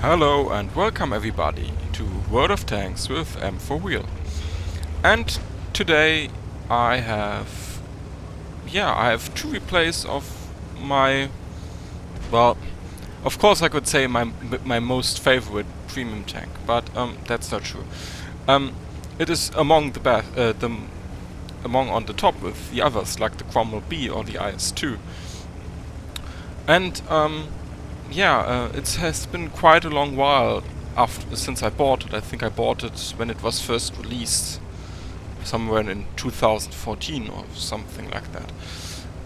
Hello and welcome everybody to World of Tanks with M4Wheel. And today I have two replays of my, well, of course I could say my most favorite premium tank, but that's not true. It is among the best, among on the top with the others like the Cromwell B or the IS-2. And it has been quite a long while since I bought it. I think I bought it when it was first released, somewhere in 2014 or something like that.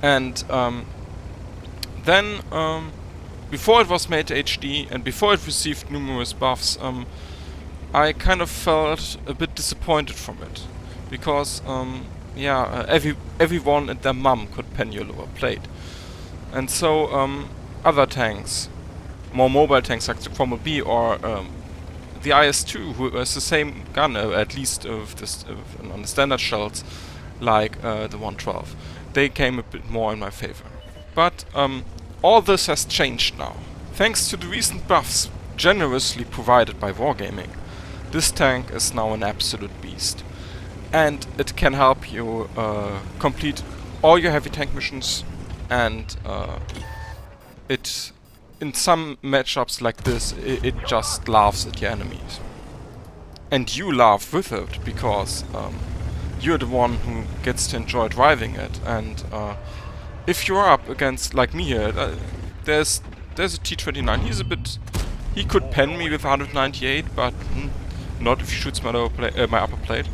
And then, before it was made HD and before it received numerous buffs, I kind of felt a bit disappointed from it, because everyone and their mum could pen your lower plate, and so other tanks, more mobile tanks like the Cromwell B or the IS-2, who has the same gun, at least on the standard shells, like the 112. They came a bit more in my favor. But all this has changed now. Thanks to the recent buffs generously provided by Wargaming, this tank is now an absolute beast. And it can help you complete all your heavy tank missions, and it, in some matchups like this, it just laughs at your enemies. And you laugh with it, because you're the one who gets to enjoy driving it. And if you're up against, like me here, there's a T-29. He could pen me with 198, but not if he shoots my upper plate.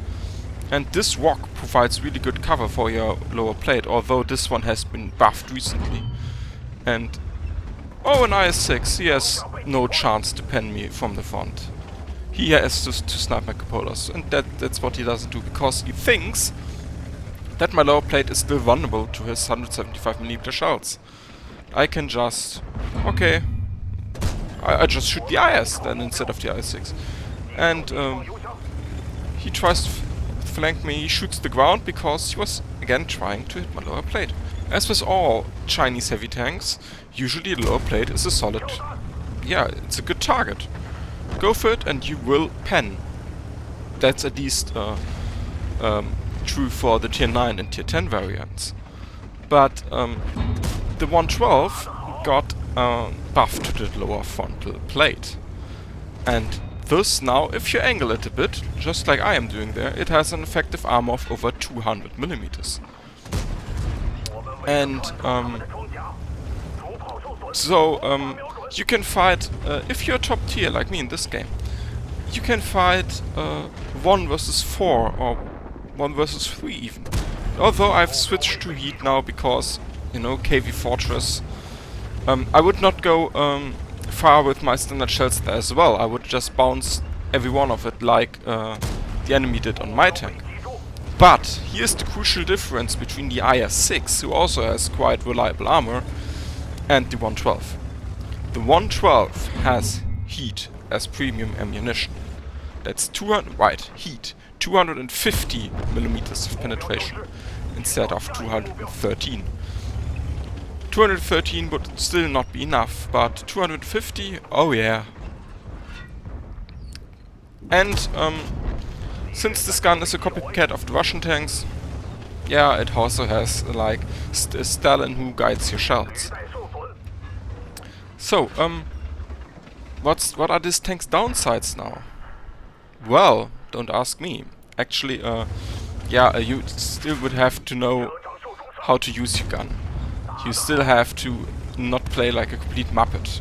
And this rock provides really good cover for your lower plate, although this one has been buffed recently. And an IS-6, he has no chance to pen me from the front. He has to snipe my cupolas, and that's what he doesn't do, because he thinks that my lower plate is still vulnerable to his 175mm shells. I can just... okay, I just shoot the IS then instead of the IS-6. And he tries to flank me, he shoots the ground because he was again trying to hit my lower plate. As with all Chinese heavy tanks, usually the lower plate is a solid... it's a good target. Go for it and you will pen. That's at least true for the tier 9 and tier 10 variants. But the 112 got buffed to the lower frontal plate. And thus now, if you angle it a bit, just like I am doing there, it has an effective armor of over 200mm. And you can fight, if you're top tier like me in this game, you can fight 1 versus 4 or 1 versus 3 even. Although I've switched to heat now because, KV Fortress, I would not go far with my standard shells there as well. I would just bounce every one of it like the enemy did on my tank. But here's the crucial difference between the IS-6, who also has quite reliable armor, and the 112. The 112 has heat as premium ammunition. That's 250mm of penetration instead of 213. 213 would still not be enough, but 250, oh yeah. And since this gun is a copycat of the Russian tanks, it also has like Stalin who guides your shells. So, what are this tank's downsides now? Well, don't ask me. Actually, you still would have to know how to use your gun. You still have to not play like a complete muppet.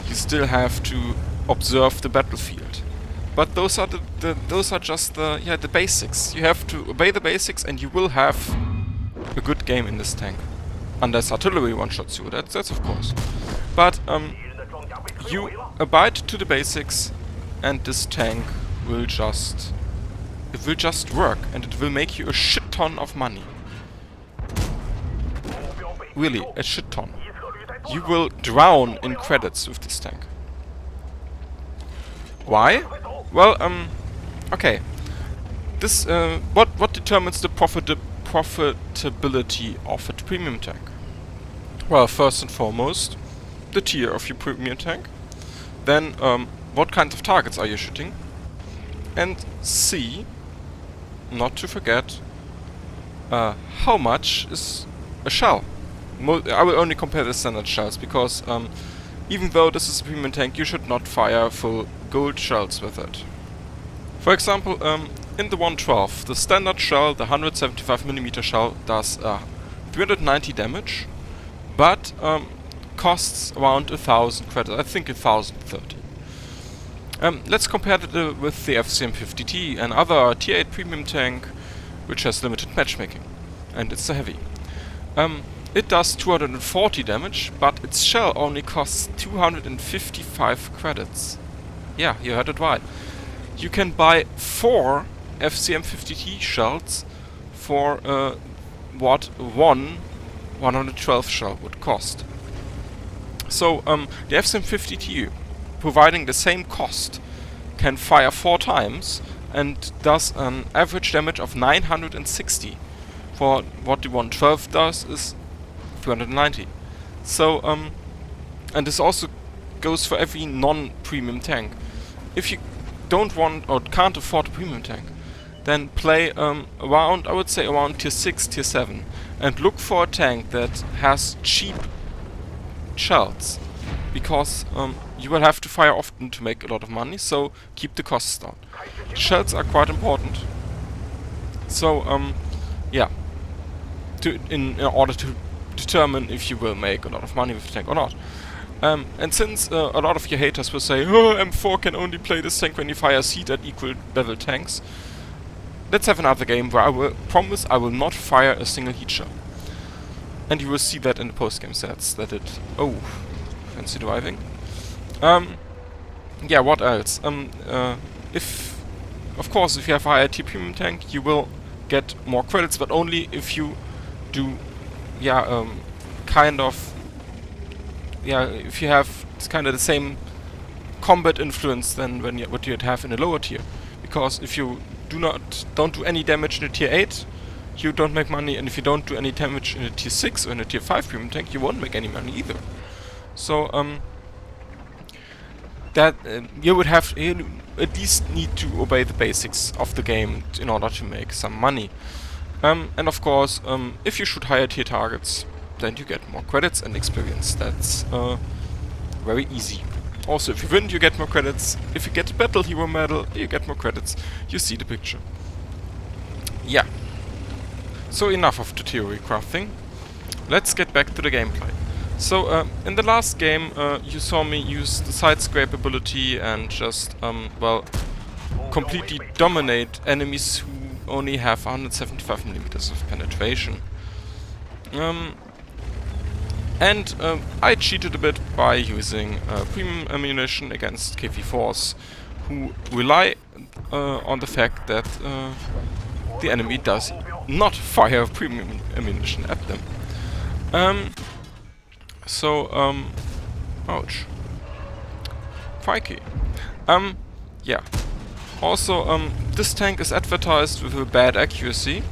You still have to observe the battlefield. But those are just the basics. You have to obey the basics, and you will have a good game in this tank. Unless artillery one-shots you, that's of course. But you abide to the basics, and this tank will just work, and it will make you a shit ton of money. Really, a shit ton. You will drown in credits with this tank. Why? Well, okay. This what determines the profitability of a premium tank? Well, first and foremost, the tier of your premium tank. then what kinds of targets are you shooting? And C, not to forget, how much is a shell? I will only compare the standard shells, because even though this is a premium tank, you should not fire full gold shells with it. For example, in the 112, the standard shell, the 175mm shell, does 390 damage, but costs around 1000 credits, I think 1030. Let's compare it with the FCM50T, another Tier 8 premium tank, which has limited matchmaking, and it's a heavy. It does 240 damage, but its shell only costs 255 credits. Yeah, you heard it right. You can buy 4 FCM50T shells for what one 112 shell would cost. So the FCM50T, providing the same cost, can fire 4 times and does an average damage of 960. For what the 112 does is 290. So and this also goes for every non-premium tank. If you don't want or can't afford a premium tank, then play around, I would say around tier 6, tier 7, and look for a tank that has cheap shells, because you will have to fire often to make a lot of money, so keep the costs down. Shells are quite important. So yeah, in order to determine if you will make a lot of money with the tank or not. And since a lot of your haters will say, oh, M4 can only play this tank when you fire seed at equal level tanks, let's have another game where I will promise I will not fire a single heat shell. And you will see that in the post-game stats, that it... oh, fancy driving. Yeah, what else? If... of course, if you have a higher tier premium tank, you will get more credits, but only if you do... yeah, kind of... yeah, if you have kind of the same combat influence than what you'd have in a lower tier. Because if you don't do any damage in a tier 8, you don't make money, and if you don't do any damage in a tier 6 or in a tier 5 premium tank, you won't make any money either. So that you would have at least need to obey the basics of the game in order to make some money. And of course, if you shoot higher tier targets, then you get more credits and experience. That's very easy. Also, if you win, you get more credits. If you get a Battle Hero medal, you get more credits. You see the picture. Yeah. So enough of the theory crafting. Let's get back to the gameplay. So, in the last game, you saw me use the side scrape ability and just, well, completely dominate enemies who only have 175mm of penetration. And I cheated a bit by using premium ammunition against KV4s, who rely on the fact that the enemy does not fire premium ammunition at them. Ouch. Crikey. Yeah. Also, this tank is advertised with a bad accuracy,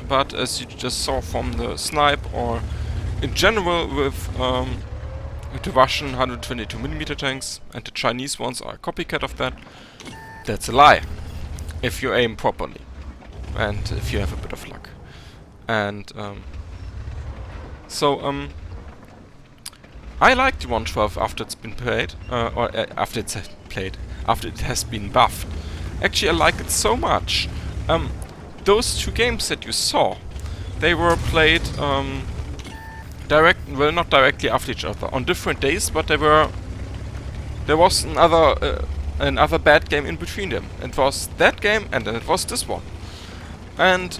but as you just saw from the snipe, or in general with the Russian 122mm tanks, and the Chinese ones are a copycat of that, that's a lie. If you aim properly, and if you have a bit of luck. And I like the 112 after it's been played, or after it's played, after it has been buffed. Actually, I like it so much. Those 2 games that you saw, they were played well, not directly after each other, on different days, but there was another bad game in between them. It was that game, and then it was this one. And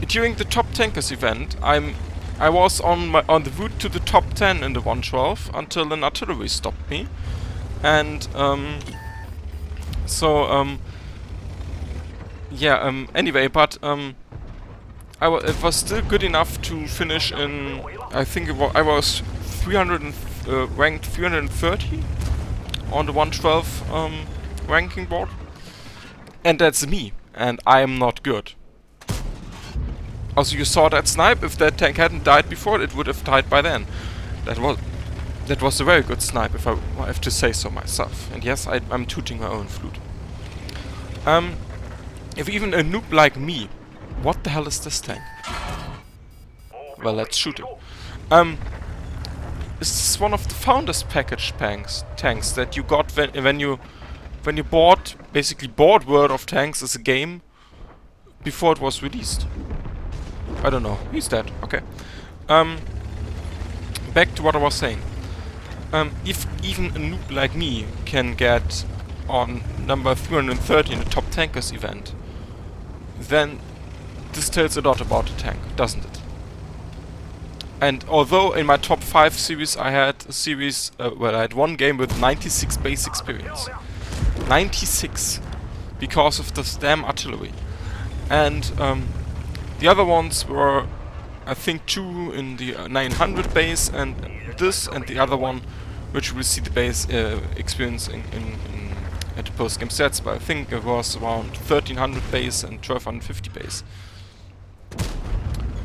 during the Top Tankers event, I was on the route to the top 10 in the 112 until an artillery stopped me, and anyway, but it was still good enough to finish in, I think I was ranked 330 on the 112 ranking board, and that's me, and I am not good. Also, you saw that snipe. If that tank hadn't died before, it would have died by then. That was that was a very good snipe, if I have to say so myself. And yes, I'm tooting my own flute. If even a noob like me, what the hell is this tank? Well, let's shoot him. This is one of the Founders Package tanks that you got when you bought, basically bought World of Tanks as a game before it was released. I don't know. He's dead. Okay. Back to what I was saying. If even a noob like me can get on number 330 in the top tankers event, then this tells a lot about the tank, doesn't it? And although in my top 5 series I had a series where I had one game with 96 base experience. 96! Because of this damn artillery. And the other ones were, I think, 2 in the 900 base, and this and the other one, which we see the base experience at the post-game stats, but I think it was around 1300 base and 1250 base.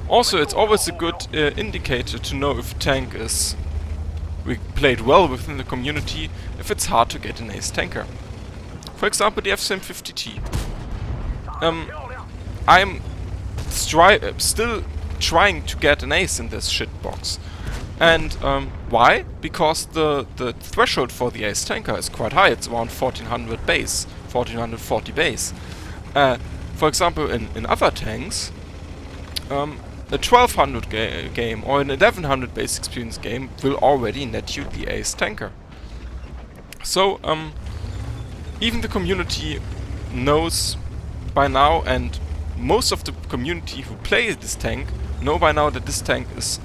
Also, it's always a good indicator to know if a tank is played well within the community, if it's hard to get an ace tanker. For example, the F-50T. I'm still trying to get an ace in this shitbox. And why? Because the threshold for the ace tanker is quite high. It's around 1400 base, 1440 base. For example, in other tanks, a 1200 game or an 1100 base experience game will already net you the ace tanker. So even the community knows by now, and most of the community who play this tank know by now that this tank is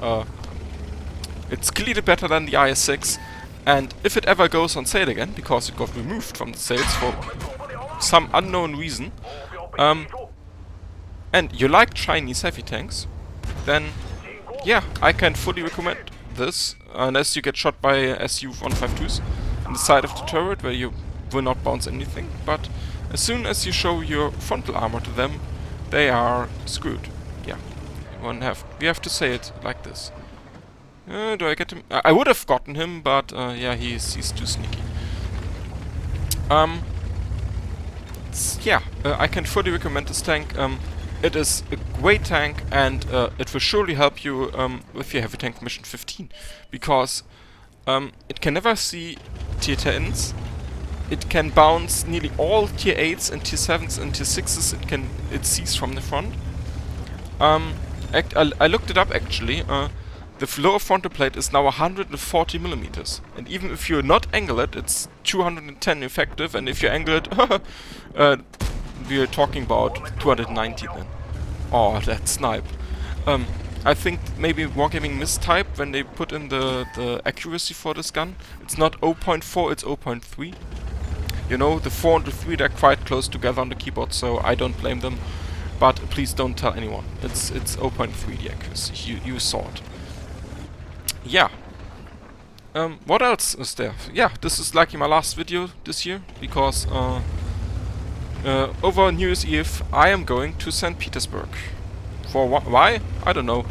it's clearly better than the IS-6, and if it ever goes on sale again, because it got removed from the sales for some unknown reason, and you like Chinese heavy tanks, then yeah, I can fully recommend this, unless you get shot by Su-152s on the side of the turret where you will not bounce anything, but as soon as you show your frontal armor to them, they are screwed. Yeah, we have to say it like this. Do I get him? I would have gotten him, but yeah, he's too sneaky. Yeah, I can fully recommend this tank. It is a great tank, and it will surely help you with your heavy tank mission 15, because it can never see tier 10s. It can bounce nearly all tier 8s and tier 7s and tier 6s. It sees from the front. I looked it up actually. The lower frontal plate is now 140 millimeters, and even if you not angle it, it's 210 effective, and if you angle it, we're talking about 290 then. Oh, that snipe. I think maybe Wargaming mistyped when they put in the accuracy for this gun. It's not 0.4, it's 0.3. You know, the 4 and the 3, they're quite close together on the keyboard, so I don't blame them. But please don't tell anyone. It's 0.3 the accuracy. You saw it. Yeah. What else is there? Yeah, this is likely my last video this year, because over New Year's Eve I am going to St. Petersburg. For why? I don't know.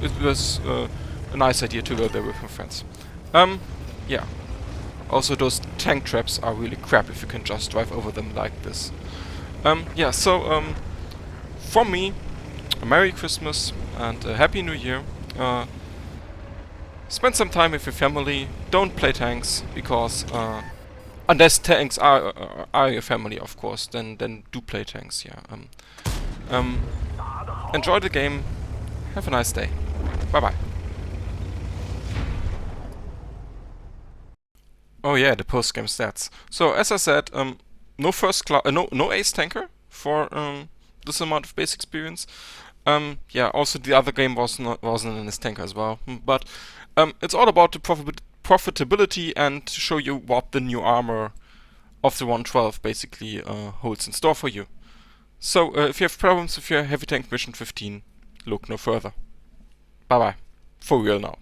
It was a nice idea to go there with my friends. Yeah. Also, those tank traps are really crap if you can just drive over them like this. Yeah, so from me, a Merry Christmas and a Happy New Year. Spend some time with your family. Don't play tanks, because unless tanks are your family, of course, then do play tanks. Yeah. Enjoy the game. Have a nice day. Bye bye. Oh yeah, the post-game stats. So as I said, no first class, no ace tanker for this amount of base experience. Yeah, also the other game wasn't an ace tanker as well, but. It's all about the profitability and to show you what the new armor of the 112 basically holds in store for you. So if you have problems with your heavy tank mission 15, look no further. Bye bye. For real now.